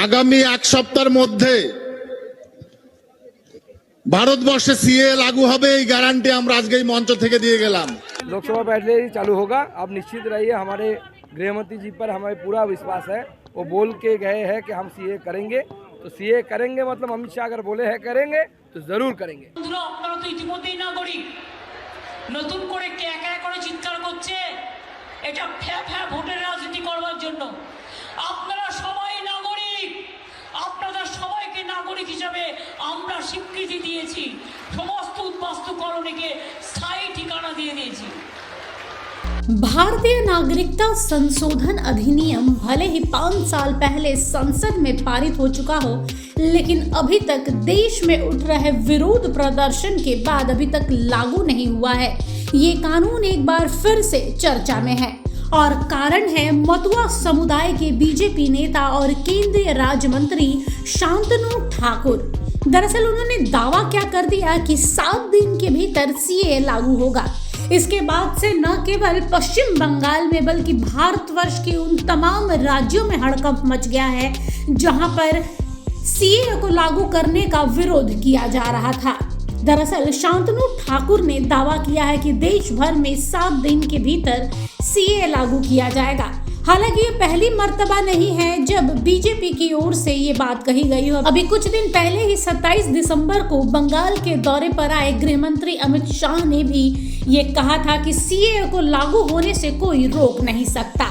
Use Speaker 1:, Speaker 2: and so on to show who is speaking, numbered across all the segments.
Speaker 1: আগামী এক সপ্তাহের মধ্যে ভারতবর্ষে সিএ लागू হবে এই গ্যারান্টি আমরা আজকে এই মঞ্চ থেকে দিয়ে গেলাম।
Speaker 2: लोकसभा पहले ही चालू होगा, आप निश्चित रहिए। हमारे गृहमंत्री जी पर हमें पूरा विश्वास है। वो बोल के गए हैं कि हम सीए करेंगे, तो सीए करेंगे मतलब अमित शाह अगर बोले हैं करेंगे तो जरूर करेंगे।
Speaker 3: আপনারা তো ইতিমধ্যেই নাগরিক, নতুন করে কে একা করে চিৎকার করছে এটা ফ্যা ভোটের রাজনীতি করবার জন্য। আপনারা সবাই নাগরিক, আপনাদের সবাইকে নাগরিক হিসাবে আমরা স্বীকৃতি দিয়েছি, সমস্ত উদ্বাস্তু কলোনিকে স্থায়ী ঠিকানা দিয়ে দিয়েছি।
Speaker 4: भारतीय नागरिकता संशोधन अधिनियम भले ही 5 साल पहले संसद में पारित हो चुका हो, लेकिन अभी तक देश में उठ रहे विरोध प्रदर्शन के बाद अभी तक लागू नहीं हुआ है। ये कानून एक बार फिर से चर्चा में है और कारण है मतुआ समुदाय के बीजेपी नेता और केंद्रीय राज्य मंत्री शांतनु ठाकुर। दरअसल उन्होंने दावा क्या कर दिया कि 7 दिन के भीतर सीए लागू होगा। इसके बाद से न केवल पश्चिम बंगाल में बल्कि भारतवर्ष के उन तमाम राज्यों में हड़कंप मच गया है जहां पर सीए को लागू करने का विरोध किया जा रहा था। दरअसल शांतनु ठाकुर ने दावा किया है कि देश भर में 7 दिन के भीतर सीए लागू किया जाएगा। हालांकि ये पहली मर्तबा नहीं है जब बीजेपी की ओर से ये बात कही गई हो। अभी कुछ दिन पहले ही 27 दिसंबर को बंगाल के दौरे पर आए गृह मंत्री अमित शाह ने भी ये कहा था कि सीए को लागू होने से कोई रोक नहीं सकता।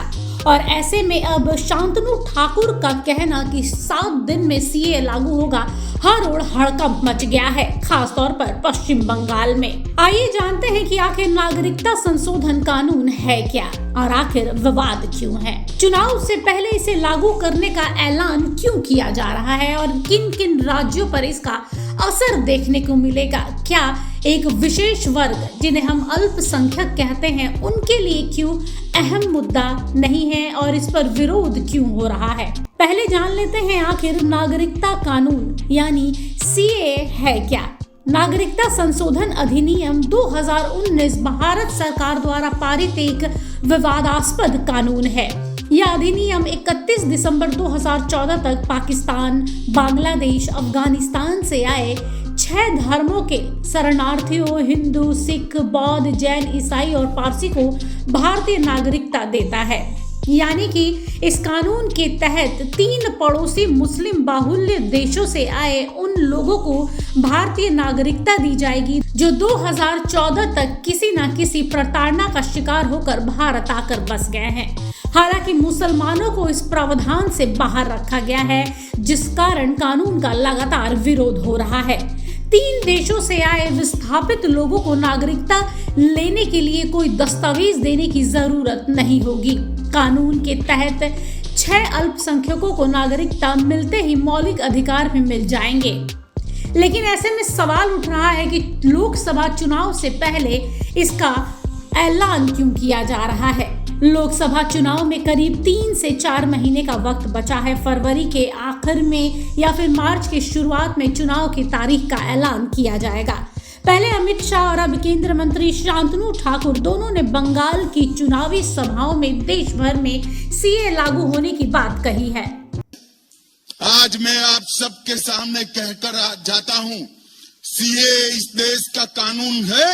Speaker 4: और ऐसे में अब शांतनु ठाकुर का कहना कि 7 दिन में सीए लागू होगा, हर ओर हड़कंप मच गया है, खास तौर पर पश्चिम बंगाल में। आइए जानते हैं कि आखिर नागरिकता संशोधन कानून है क्या और आखिर विवाद क्यों है। चुनाव से पहले इसे लागू करने का ऐलान क्यों किया जा रहा है और किन किन राज्यों पर इसका असर देखने को मिलेगा। क्या एक विशेष वर्ग जिन्हें हम अल्पसंख्यक कहते हैं उनके लिए क्यों अहम मुद्दा नहीं है और इस पर विरोध क्यों हो रहा है। पहले जान लेते हैं आखिर नागरिकता कानून यानी सीए है क्या। नागरिकता संशोधन अधिनियम 2019 भारत सरकार द्वारा पारित एक विवादास्पद कानून है। यह अधिनियम 31 दिसंबर 2014 तक पाकिस्तान, बांग्लादेश, अफगानिस्तान से आए 6 धर्मों के शरणार्थियों हिंदू, सिख, बौद्ध, जैन, ईसाई और पारसी को भारतीय नागरिकता देता है। यानी कि इस कानून के तहत 3 पड़ोसी मुस्लिम बाहुल्य देशों से आए उन लोगों को भारतीय नागरिकता दी जाएगी जो 2014 तक किसी न किसी प्रताड़ना का शिकार होकर भारत आकर बस गए हैं। हालांकि मुसलमानों को इस प्रावधान से बाहर रखा गया है, जिस कारण कानून का लगातार विरोध हो रहा है। 3 देशों से आए विस्थापित लोगों को नागरिकता लेने के लिए कोई दस्तावेज देने की जरूरत नहीं होगी। कानून के तहत 6 अल्पसंख्यकों को नागरिकता मिलते ही मौलिक अधिकार भी मिल जाएंगे। लेकिन ऐसे में सवाल उठ रहा है कि लोकसभा चुनाव से पहले इसका ऐलान क्यों किया जा रहा है। लोकसभा चुनाव में करीब 3 से 4 महीने का वक्त बचा है। फरवरी के आखिर में या फिर मार्च के शुरुआत में चुनाव की तारीख का ऐलान किया जाएगा। पहले अमित शाह और अब केंद्रीय मंत्री शांतनु ठाकुर दोनों ने बंगाल की चुनावी सभाओं में देश भर में सीए लागू होने की बात कही है।
Speaker 1: आज मैं आप सबके सामने कहकर जाता हूं, सीए इस देश का कानून है,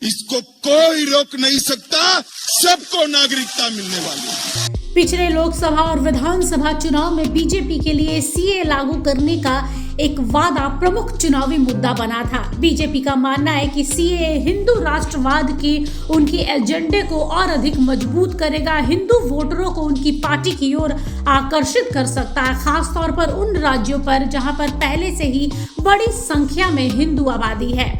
Speaker 1: इसको कोई रोक नहीं सकता, सबको नागरिकता मिलने वाली है।
Speaker 4: पिछले लोकसभा और विधानसभा चुनाव में बीजेपी के लिए सीए लागू करने का एक वादा प्रमुख चुनावी मुद्दा बना था। बीजेपी का मानना है कि सीए हिंदू राष्ट्रवाद की उनकी एजेंडे को और अधिक मजबूत करेगा, हिंदू वोटरों को उनकी पार्टी की ओर आकर्षित कर सकता है, खास तौर पर उन राज्यों पर जहां पर पहले से ही बड़ी संख्या में हिंदू आबादी है।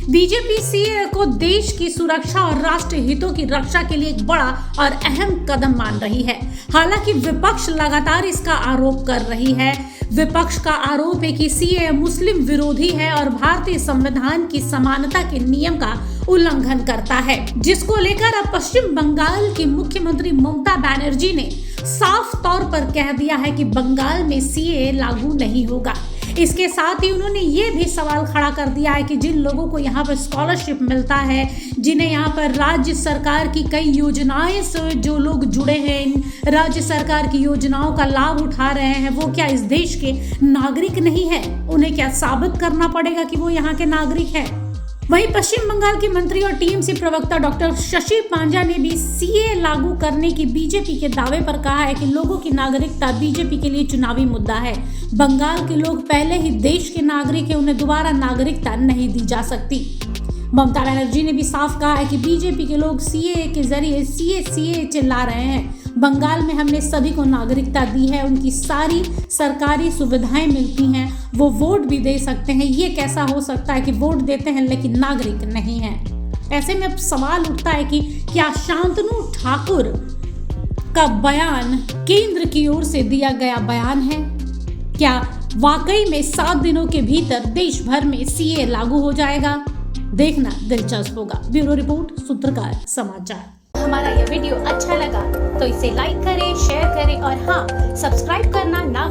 Speaker 4: बीजेपी सीए को देश की सुरक्षा और राष्ट्रीय हितों की रक्षा के लिए एक बड़ा और अहम कदम मान रही है। हालांकि विपक्ष लगातार इसका आरोप कर रही है। विपक्ष का आरोप है कि सीए मुस्लिम विरोधी है और भारतीय संविधान की समानता के नियम का उल्लंघन करता है, जिसको लेकर अब पश्चिम बंगाल की मुख्यमंत्री ममता बनर्जी ने साफ तौर पर कह दिया है कि बंगाल में सीए लागू नहीं होगा। इसके साथ ही उन्होंने ये भी सवाल खड़ा कर दिया है कि जिन लोगों को यहाँ पर स्कॉलरशिप मिलता है, जिन्हें यहाँ पर राज्य सरकार की कई योजनाएं से जो लोग जुड़े हैं, राज्य सरकार की योजनाओं का लाभ उठा रहे हैं, वो क्या इस देश के नागरिक नहीं है? उन्हें क्या साबित करना पड़ेगा कि वो यहाँ के नागरिक हैं? वहीं पश्चिम बंगाल के मंत्री और टीएमसी प्रवक्ता डॉक्टर शशि पांजा ने भी सीए लागू करने की बीजेपी के दावे पर कहा है कि लोगों की नागरिकता बीजेपी के लिए चुनावी मुद्दा है। बंगाल के लोग पहले ही देश के नागरिक हैं, उन्हें दोबारा नागरिकता नहीं दी जा सकती। ममता बनर्जी ने भी साफ कहा है कि बीजेपी के लोग सीए के जरिए सीए चिल्ला रहे हैं। बंगाल में हमने सभी को नागरिकता दी है, उनकी सारी सरकारी सुविधाएं मिलती हैं, वो वोट भी दे सकते हैं। ये कैसा हो सकता है कि वोट देते हैं लेकिन नागरिक नहीं हैं? ऐसे में अब सवाल उठता है कि क्या शांतनु ठाकुर का बयान केंद्र की ओर से दिया गया बयान है? क्या वाकई में 7 दिनों के भीतर देश भर में सीए लागू हो जाएगा? देखना दिलचस्प होगा। ब्यूरो रिपोर्ट, सूत्रकार समाचार।
Speaker 5: हमारा यह वीडियो अच्छा लगा तो इसे लाइक करें, शेयर करें और हाँ, सब्सक्राइब करना ना